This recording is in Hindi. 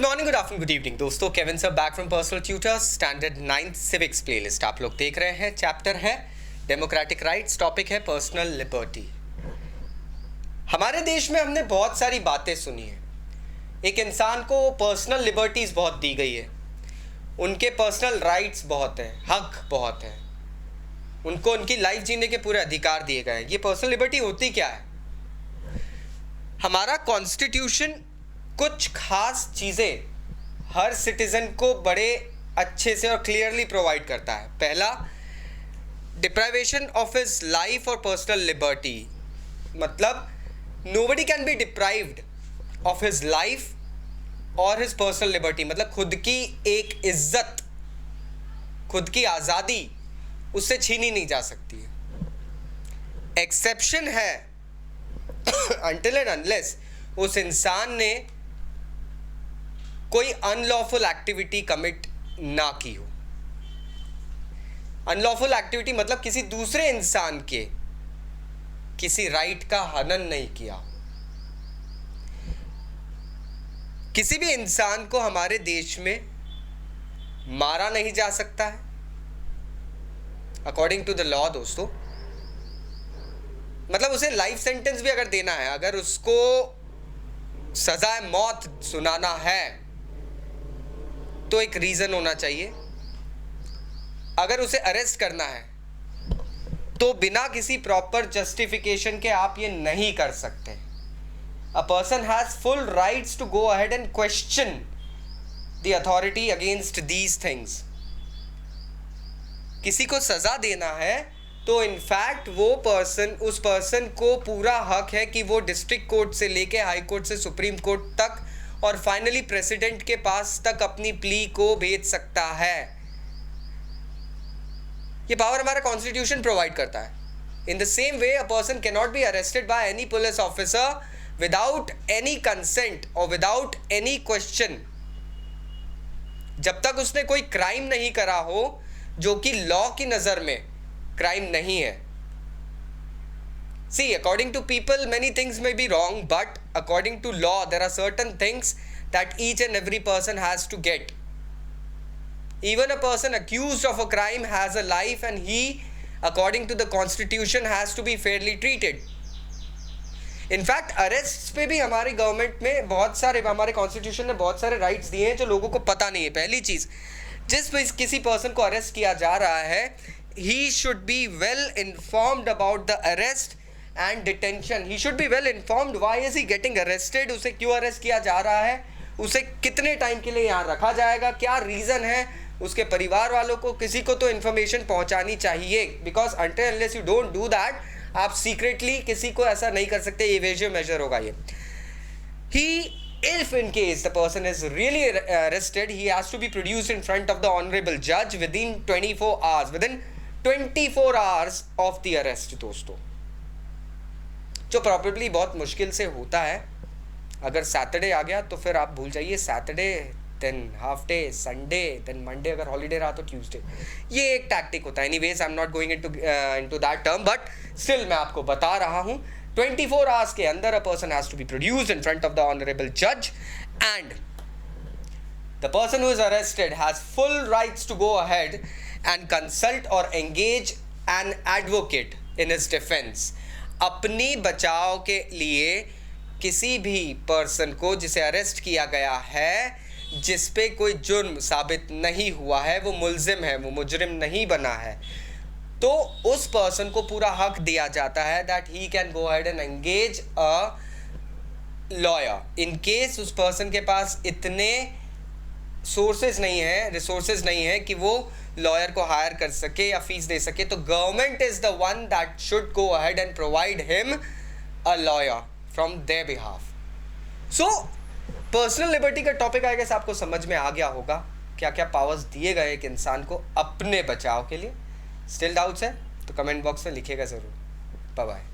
Morning, good afternoon, good evening दोस्तों। Kevin sir back from personal tutors, standard 9th civics playlist आप लोग देख रहे हैं। चैप्टर है डेमोक्रेटिक राइट्स, टॉपिक है पर्सनल लिबर्टी। हमारे देश में हमने बहुत सारी बातें सुनी है। एक इंसान को पर्सनल लिबर्टीज बहुत दी गई है, उनके पर्सनल राइट्स बहुत हैं, हक बहुत हैं, उनको उनकी लाइफ जीने के पूरे अधिकार दिए गए हैं। ये पर्सनल लिबर्टी होती क्या है? हमारा कॉन्स्टिट्यूशन कुछ खास चीज़ें हर सिटीज़न को बड़े अच्छे से और क्लियरली प्रोवाइड करता है। पहला, डिप्राइवेशन ऑफ हिज लाइफ और पर्सनल लिबर्टी, मतलब nobody can be deprived of his life और हिज पर्सनल लिबर्टी, मतलब खुद की एक इज्जत, खुद की आज़ादी उससे छीनी नहीं जा सकती है। एक्सेप्शन है until and unless उस इंसान ने कोई अनलॉफुल एक्टिविटी कमिट ना की हो। अनलॉफुल एक्टिविटी मतलब किसी दूसरे इंसान के किसी राइट का हनन नहीं किया। किसी भी इंसान को हमारे देश में मारा नहीं जा सकता है अकॉर्डिंग टू द लॉ दोस्तों। मतलब उसे लाइफ सेंटेंस भी अगर देना है, अगर उसको सजाए मौत सुनाना है तो एक रीजन होना चाहिए। अगर उसे अरेस्ट करना है तो बिना किसी प्रॉपर जस्टिफिकेशन के आप ये नहीं कर सकते। A person has full rights to go ahead and question the authority against these things. किसी को सजा देना है तो इनफैक्ट उस पर्सन को पूरा हक है कि वो डिस्ट्रिक्ट कोर्ट से लेके हाई कोर्ट से सुप्रीम कोर्ट तक और फाइनली प्रेसिडेंट के पास तक अपनी प्ली को भेज सकता है। ये पावर हमारा कॉन्स्टिट्यूशन प्रोवाइड करता है। In the same way a person can not be arrested by any police officer without any consent और विदाउट एनी क्वेश्चन, जब तक उसने कोई क्राइम नहीं करा हो जो कि लॉ की नजर में क्राइम नहीं है। See, according to people, many things may be wrong, but according to law, there are certain things that each and every person has to get. Even a person accused of a crime has a life, and he, according to the constitution, has to be fairly treated. In fact, arrests पे भी हमारी गवर्नमेंट में बहुत सारे, हमारे कॉन्स्टिट्यूशन ने बहुत सारे राइट्स दिए हैं जो लोगों को पता नहीं है। पहली चीज़, जिस किसी पर्सन को अरेस्ट किया जा रहा है, he should be well informed about the arrest and detention. He should be well informed. Why is he getting arrested? उसे क्यों अरेस्ट किया जा रहा है, उसे कितने टाइम के लिए यहाँ रखा जाएगा, क्या रीज़न है। उसके परिवार वालों को, किसी को तो इन्फॉर्मेशन पहुँचानी चाहिए, because until unless you don't do that, आप सीक्रेटली किसी को ऐसा नहीं कर सकते। एवेजिव मेजर होगा ये। If in case the person is really arrested, he has to be produced in front of the honorable judge within 24 hours. Within 24 hours of the arrest दोस्तों, जो प्रॉबेबली बहुत मुश्किल से होता है। अगर सैटरडे आ गया तो फिर आप भूल जाइए, Saturday then half day, Sunday then Monday, अगर हॉलीडे रहा तो ट्यूसडे। ये एक टैक्टिक होता है। Anyways I am not going into that term, but still मैं आपको बता रहा हूँ 24 आवर्स के अंदर a person has to be produced in front of the honourable जज and the person who is arrested has full rights to go ahead and consult or engage an advocate in his defense. अपनी बचाव के लिए किसी भी पर्सन को जिसे अरेस्ट किया गया है, जिस पे कोई जुर्म साबित नहीं हुआ है, वो मुल्जिम है, वो मुजरिम नहीं बना है, तो उस पर्सन को पूरा हक दिया जाता है that he can go ahead and engage a lawyer in case उस पर्सन के पास इतने सोर्सेज नहीं है, रिसोर्सेज नहीं है कि वो लॉयर को हायर कर सके या फीस दे सके, तो government is the one that should go ahead and provide him a lawyer from their behalf. So personal liberty का टॉपिक आई गेस आपको समझ में आ गया होगा, क्या क्या पावर्स दिए गए एक इंसान को अपने बचाव के लिए। स्टिल डाउट्स है तो कमेंट बॉक्स में लिखिएगा ज़रूर। Bye bye.